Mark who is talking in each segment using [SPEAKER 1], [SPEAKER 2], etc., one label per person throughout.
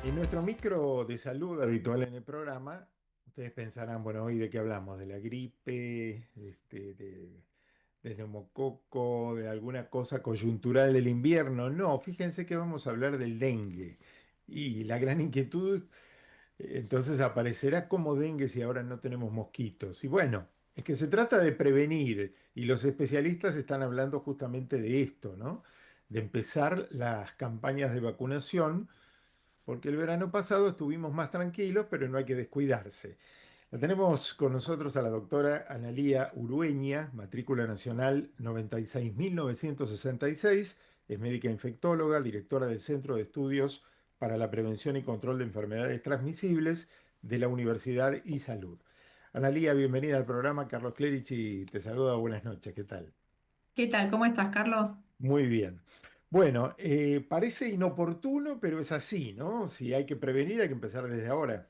[SPEAKER 1] En nuestro micro de salud habitual en el programa, ustedes pensarán, bueno, ¿hoy de qué hablamos? ¿De la gripe, del neumococo, de alguna cosa coyuntural del invierno? No, fíjense que vamos a hablar del dengue. Y la gran inquietud, entonces aparecerá como dengue si ahora no tenemos mosquitos. Y bueno, es que se trata de prevenir, y los especialistas están hablando justamente de esto, ¿no? De empezar las campañas de vacunación porque el verano pasado estuvimos más tranquilos, pero no hay que descuidarse. La tenemos con nosotros a la doctora Analía Urueña, matrícula nacional 96.966, es médica infectóloga, directora del Centro de Estudios para la Prevención y Control de Enfermedades Transmisibles de la Universidad y Salud. Analía, bienvenida al programa. Carlos Clerici te saluda. Buenas noches, ¿qué tal?
[SPEAKER 2] ¿Qué tal? ¿Cómo estás, Carlos?
[SPEAKER 1] Muy bien. Bueno, parece inoportuno, pero es así, ¿no? Si hay que prevenir, hay que empezar desde ahora.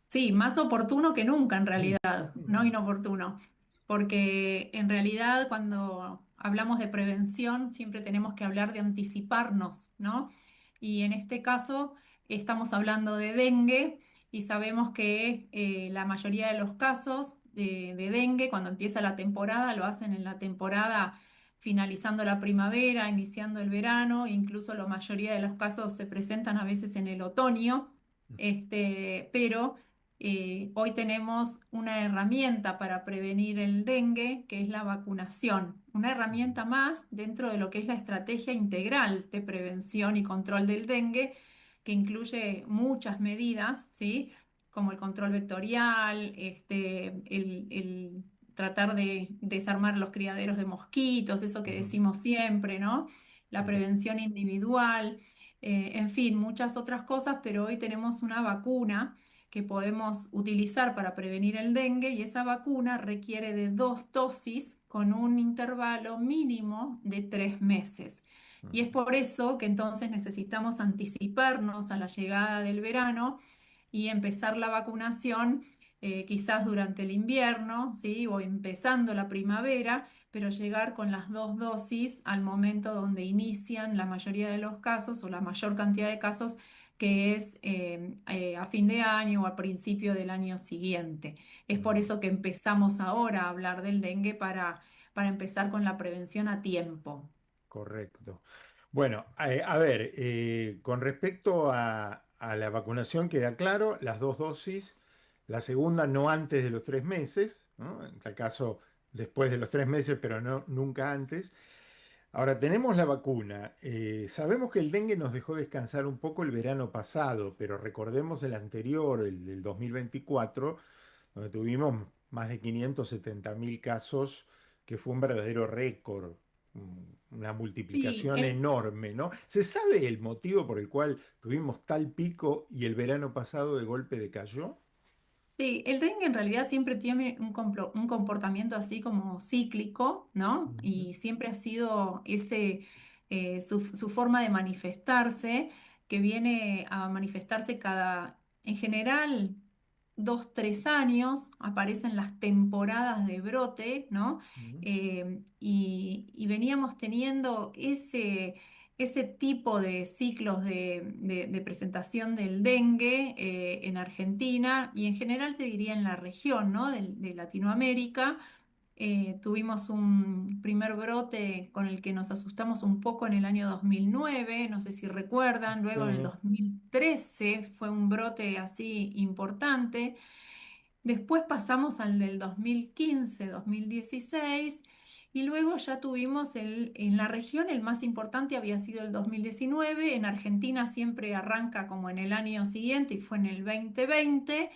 [SPEAKER 2] Sí, más oportuno que nunca en
[SPEAKER 1] Mm,
[SPEAKER 2] realidad, no
[SPEAKER 1] mm,
[SPEAKER 2] inoportuno, porque en realidad cuando hablamos de prevención siempre tenemos que hablar de anticiparnos, ¿no? Y en este caso estamos hablando de dengue y sabemos que la mayoría de los casos de dengue, cuando empieza la temporada, lo hacen en la temporada finalizando la primavera, iniciando el verano, incluso la mayoría de los casos se presentan a veces en el otoño, pero hoy tenemos una herramienta para prevenir el dengue, que es la vacunación. Una
[SPEAKER 1] mm,
[SPEAKER 2] herramienta más dentro de lo que es la estrategia integral de prevención y control del dengue, que incluye muchas medidas, ¿sí? Como el control vectorial, el tratar de desarmar los criaderos de mosquitos, eso que
[SPEAKER 1] mm.
[SPEAKER 2] decimos siempre, ¿no? La
[SPEAKER 1] Ente-
[SPEAKER 2] prevención individual, en fin, muchas otras cosas, pero hoy tenemos una vacuna que podemos utilizar para prevenir el dengue y esa vacuna requiere de 2 dosis con un intervalo mínimo de 3 meses. Y es
[SPEAKER 1] mm.
[SPEAKER 2] por eso que entonces necesitamos anticiparnos a la llegada del verano y empezar la vacunación quizás durante el invierno, ¿sí? O empezando la primavera, pero llegar con las 2 dosis al momento donde inician la mayoría de los casos o la mayor cantidad de casos que es a fin de año o a principio del año siguiente. Es por
[SPEAKER 1] Mm,
[SPEAKER 2] eso que empezamos ahora a hablar del dengue para empezar con la prevención a tiempo.
[SPEAKER 1] correcto. Bueno, a ver, con respecto a la vacunación, queda claro, las dos dosis, la segunda no antes de los 3 meses, ¿no? En tal caso, después de los 3 meses, pero no, nunca antes. Ahora, tenemos la vacuna. Sabemos que el dengue nos dejó descansar un poco el verano pasado, pero recordemos el anterior, el del 2024, donde tuvimos más de 570.000 casos, que fue un verdadero récord, una
[SPEAKER 2] Sí,
[SPEAKER 1] multiplicación enorme, ¿no? ¿Se sabe el motivo por el cual tuvimos tal pico y el verano pasado de golpe decayó?
[SPEAKER 2] sí, el dengue en realidad siempre tiene un comportamiento así como cíclico, ¿no?
[SPEAKER 1] Ujú,
[SPEAKER 2] Y siempre ha sido su forma de manifestarse, que viene a manifestarse en general, 2, 3 años, aparecen las temporadas de brote, ¿no?
[SPEAKER 1] ujú,
[SPEAKER 2] Y veníamos teniendo ese tipo de ciclos de presentación del dengue en Argentina y en general te diría en la región, ¿no? de Latinoamérica. Tuvimos un primer brote con el que nos asustamos un poco en el año 2009, no sé si recuerdan, luego en el
[SPEAKER 1] sí.
[SPEAKER 2] 2013 fue un brote así importante. Después pasamos al del 2015, 2016 y luego ya tuvimos en la región el más importante había sido el 2019, en Argentina siempre arranca como en el año siguiente y fue en el 2020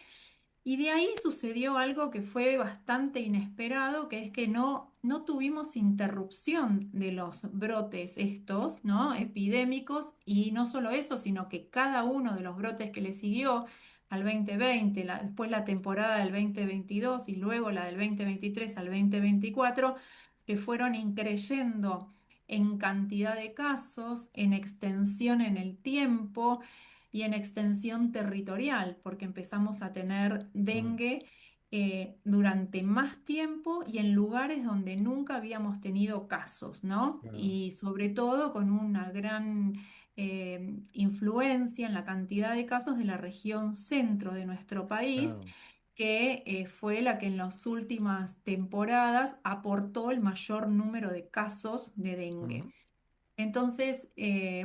[SPEAKER 2] y de ahí sucedió algo que fue bastante inesperado, que es que no tuvimos interrupción de los brotes estos, ¿no? Epidémicos y no solo eso, sino que cada uno de los brotes que le siguió al 2020, después la temporada del 2022 y luego la del 2023 al 2024, que fueron increyendo en cantidad de casos, en extensión en el tiempo y en extensión territorial, porque empezamos a tener
[SPEAKER 1] Mm,
[SPEAKER 2] dengue durante más tiempo y en lugares donde nunca habíamos tenido casos, ¿no?
[SPEAKER 1] claro.
[SPEAKER 2] Y sobre todo con una gran influencia en la cantidad de casos de la región centro de nuestro país,
[SPEAKER 1] Ah,
[SPEAKER 2] que fue la que en las últimas temporadas aportó el mayor número de casos de dengue.
[SPEAKER 1] ujú,
[SPEAKER 2] Entonces,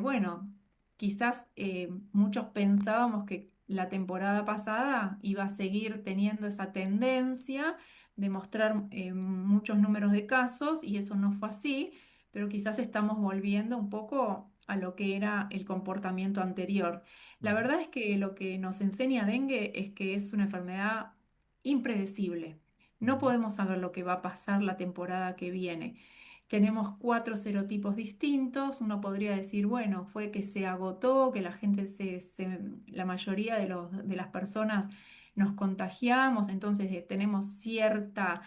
[SPEAKER 2] bueno, quizás muchos pensábamos que la temporada pasada iba a seguir teniendo esa tendencia de mostrar muchos números de casos y eso no fue así, pero quizás estamos volviendo un poco a lo que era el comportamiento anterior. La
[SPEAKER 1] ujú,
[SPEAKER 2] verdad es que lo que nos enseña dengue es que es una enfermedad impredecible. No
[SPEAKER 1] ujú,
[SPEAKER 2] podemos saber lo que va a pasar la temporada que viene. Tenemos cuatro serotipos distintos. Uno podría decir, bueno, fue que se agotó, que la gente la mayoría de las personas nos contagiamos, entonces tenemos cierta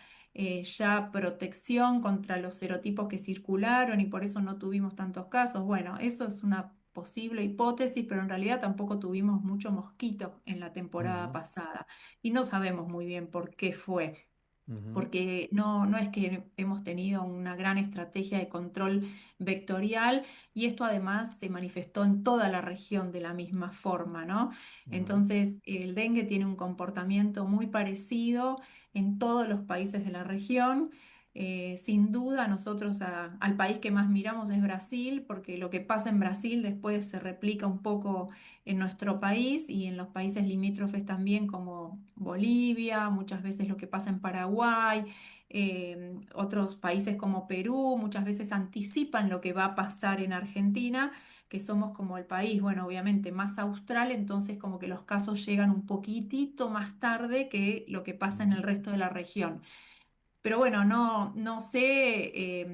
[SPEAKER 2] ya protección contra los serotipos que circularon y por eso no tuvimos tantos casos. Bueno, eso es una posible hipótesis, pero en realidad tampoco tuvimos mucho mosquito en la temporada
[SPEAKER 1] ujú,
[SPEAKER 2] pasada y no sabemos muy bien por qué fue
[SPEAKER 1] ujú,
[SPEAKER 2] porque no es que hemos tenido una gran estrategia de control vectorial y esto además se manifestó en toda la región de la misma forma, ¿no?
[SPEAKER 1] ujú,
[SPEAKER 2] Entonces, el dengue tiene un comportamiento muy parecido en todos los países de la región. Sin duda, nosotros al país que más miramos es Brasil, porque lo que pasa en Brasil después se replica un poco en nuestro país y en los países limítrofes también como Bolivia, muchas veces lo que pasa en Paraguay, otros países como Perú, muchas veces anticipan lo que va a pasar en Argentina, que somos como el país, bueno, obviamente más austral, entonces como que los casos llegan un poquitito más tarde que lo que pasa en
[SPEAKER 1] ujú.
[SPEAKER 2] el resto de la región. Pero bueno, no sé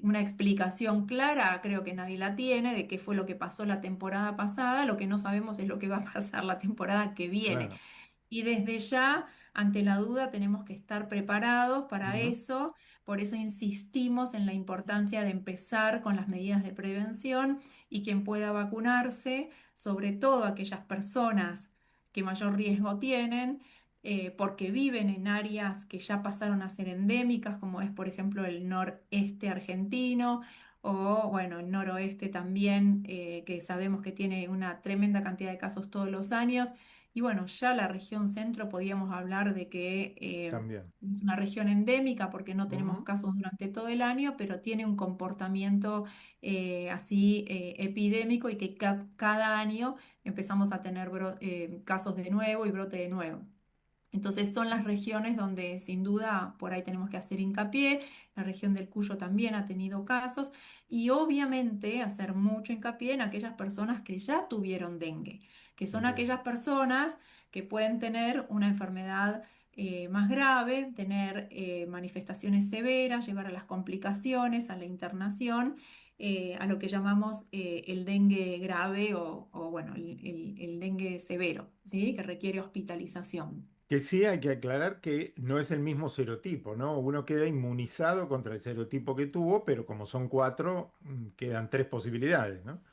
[SPEAKER 2] una explicación clara, creo que nadie la tiene, de qué fue lo que pasó la temporada pasada. Lo que no sabemos es lo que va a pasar la temporada que viene.
[SPEAKER 1] Claro.
[SPEAKER 2] Y desde ya, ante la duda, tenemos que estar preparados para
[SPEAKER 1] Ujú,
[SPEAKER 2] eso. Por eso insistimos en la importancia de empezar con las medidas de prevención y quien pueda vacunarse, sobre todo aquellas personas que mayor riesgo tienen, porque viven en áreas que ya pasaron a ser endémicas, como es, por ejemplo, el noreste argentino. O bueno, el noroeste también, que sabemos que tiene una tremenda cantidad de casos todos los años. Y bueno, ya la región centro podíamos hablar de que
[SPEAKER 1] también.
[SPEAKER 2] es una región endémica porque no tenemos
[SPEAKER 1] Ujú,
[SPEAKER 2] casos durante todo el año, pero tiene un comportamiento así epidémico y que cada año empezamos a tener casos de nuevo y brote de nuevo. Entonces son las regiones donde sin duda por ahí tenemos que hacer hincapié. La región del Cuyo también ha tenido casos y obviamente hacer mucho hincapié en aquellas personas que ya tuvieron dengue, que son aquellas
[SPEAKER 1] bien.
[SPEAKER 2] personas que pueden tener una enfermedad más grave, tener manifestaciones severas, llevar a las complicaciones, a la internación. A lo que llamamos el dengue grave o, bueno, el dengue severo, ¿sí? Que requiere hospitalización.
[SPEAKER 1] Que sí hay que aclarar que no es el mismo serotipo, ¿no? Uno queda inmunizado contra el serotipo que tuvo, pero como son cuatro, quedan tres posibilidades, ¿no?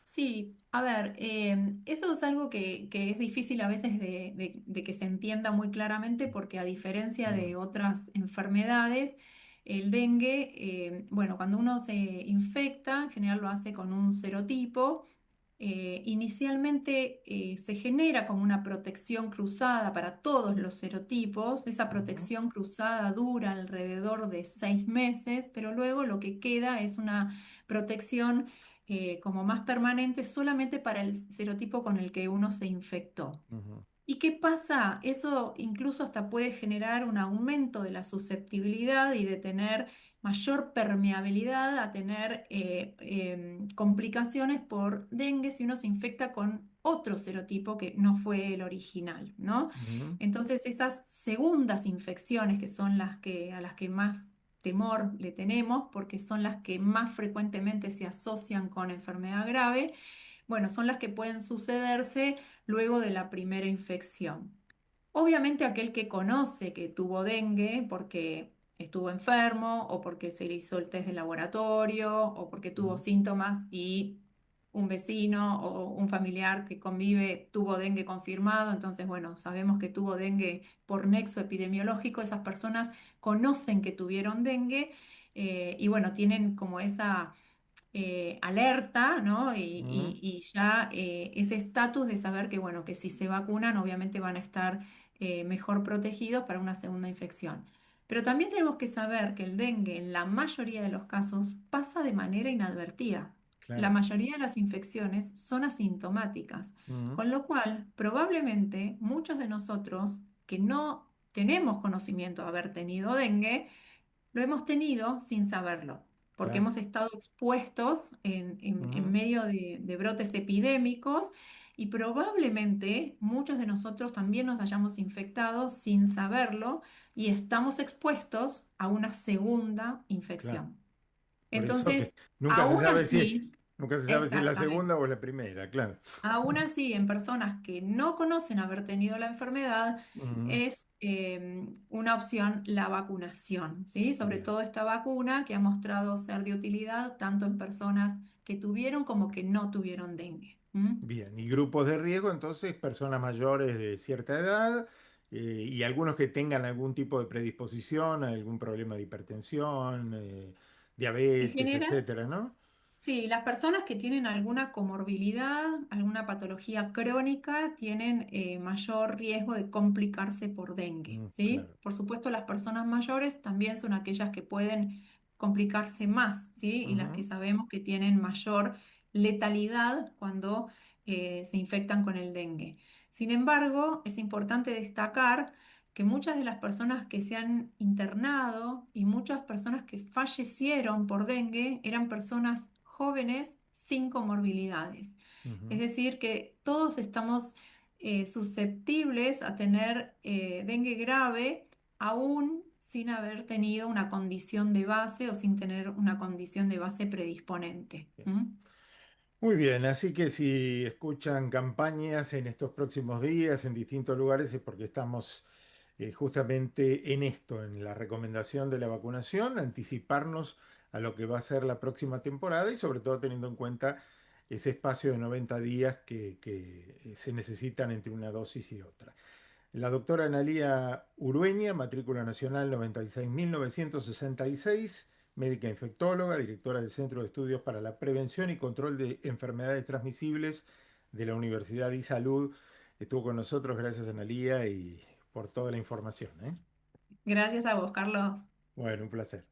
[SPEAKER 2] Sí, a ver, eso es algo que es difícil a veces de que se entienda muy claramente porque a diferencia
[SPEAKER 1] Mm,
[SPEAKER 2] de otras enfermedades, el dengue, bueno, cuando uno se infecta, en general lo hace con un serotipo. Inicialmente se genera como una protección cruzada para todos los serotipos. Esa
[SPEAKER 1] ujú,
[SPEAKER 2] protección cruzada dura alrededor de 6 meses, pero luego lo que queda es una protección como más permanente solamente para el serotipo con el que uno se infectó.
[SPEAKER 1] ujú,
[SPEAKER 2] ¿Y qué pasa? Eso incluso hasta puede generar un aumento de la susceptibilidad y de tener mayor permeabilidad a tener complicaciones por dengue si uno se infecta con otro serotipo que no fue el original, ¿no?
[SPEAKER 1] ujú,
[SPEAKER 2] Entonces esas segundas infecciones que son a las que más temor le tenemos porque son las que más frecuentemente se asocian con enfermedad grave, bueno, son las que pueden sucederse luego de la primera infección. Obviamente aquel que conoce que tuvo dengue porque estuvo enfermo o porque se le hizo el test de laboratorio o porque tuvo
[SPEAKER 1] ujú,
[SPEAKER 2] síntomas y un vecino o un familiar que convive tuvo dengue confirmado, entonces bueno, sabemos que tuvo dengue por nexo epidemiológico, esas personas conocen que tuvieron dengue y bueno, tienen como esa alerta, ¿no?
[SPEAKER 1] Ujú.
[SPEAKER 2] Y ya ese estatus de saber que, bueno, que si se vacunan, obviamente van a estar mejor protegidos para una segunda infección. Pero también tenemos que saber que el dengue, en la mayoría de los casos, pasa de manera inadvertida. La
[SPEAKER 1] Claro.
[SPEAKER 2] mayoría de las infecciones son asintomáticas,
[SPEAKER 1] Ujú.
[SPEAKER 2] con lo cual probablemente muchos de nosotros que no tenemos conocimiento de haber tenido dengue, lo hemos tenido sin saberlo, porque
[SPEAKER 1] Claro.
[SPEAKER 2] hemos estado expuestos en
[SPEAKER 1] Ujú.
[SPEAKER 2] medio de brotes epidémicos y probablemente muchos de nosotros también nos hayamos infectado sin saberlo y estamos expuestos a una segunda
[SPEAKER 1] Claro.
[SPEAKER 2] infección.
[SPEAKER 1] Por eso que
[SPEAKER 2] Entonces, aún así,
[SPEAKER 1] nunca se sabe si es la segunda
[SPEAKER 2] exactamente.
[SPEAKER 1] o la primera, claro.
[SPEAKER 2] Aún así, en personas que no conocen haber tenido la enfermedad,
[SPEAKER 1] Ujú.
[SPEAKER 2] es una opción la vacunación, ¿sí? Sobre
[SPEAKER 1] Bien.
[SPEAKER 2] todo esta vacuna que ha mostrado ser de utilidad tanto en personas que tuvieron como que no tuvieron dengue. ¿M?
[SPEAKER 1] Bien, y grupos de riesgo, entonces personas mayores de cierta edad y algunos que tengan algún tipo de predisposición, algún problema de hipertensión,
[SPEAKER 2] En
[SPEAKER 1] diabetes,
[SPEAKER 2] general,
[SPEAKER 1] etcétera, ¿no?
[SPEAKER 2] sí, las personas que tienen alguna comorbilidad, alguna patología crónica, tienen mayor riesgo de complicarse por dengue,
[SPEAKER 1] Mm,
[SPEAKER 2] ¿sí?
[SPEAKER 1] claro.
[SPEAKER 2] Por supuesto, las personas mayores también son aquellas que pueden complicarse más, ¿sí? Y las que
[SPEAKER 1] Ujú.
[SPEAKER 2] sabemos que tienen mayor letalidad cuando se infectan con el dengue. Sin embargo, es importante destacar que muchas de las personas que se han internado y muchas personas que fallecieron por dengue eran personas jóvenes sin comorbilidades. Es
[SPEAKER 1] Ujú.
[SPEAKER 2] decir, que todos estamos susceptibles a tener dengue grave aún sin haber tenido una condición de base o sin tener una condición de base predisponente.
[SPEAKER 1] Bien.
[SPEAKER 2] ¿M?
[SPEAKER 1] Muy bien, así que si escuchan campañas en estos próximos días en distintos lugares es porque estamos justamente en esto, en la recomendación de la vacunación, anticiparnos a lo que va a ser la próxima temporada y sobre todo teniendo en cuenta ese espacio de 90 días que se necesitan entre una dosis y otra. La doctora Analía Urueña, matrícula nacional 96.966, médica infectóloga, directora del Centro de Estudios para la Prevención y Control de Enfermedades Transmisibles de la Universidad de Salud, estuvo con nosotros. Gracias, Analía, y por toda la información, ¿eh?
[SPEAKER 2] Gracias a vos, Carlos.
[SPEAKER 1] Bueno, un placer.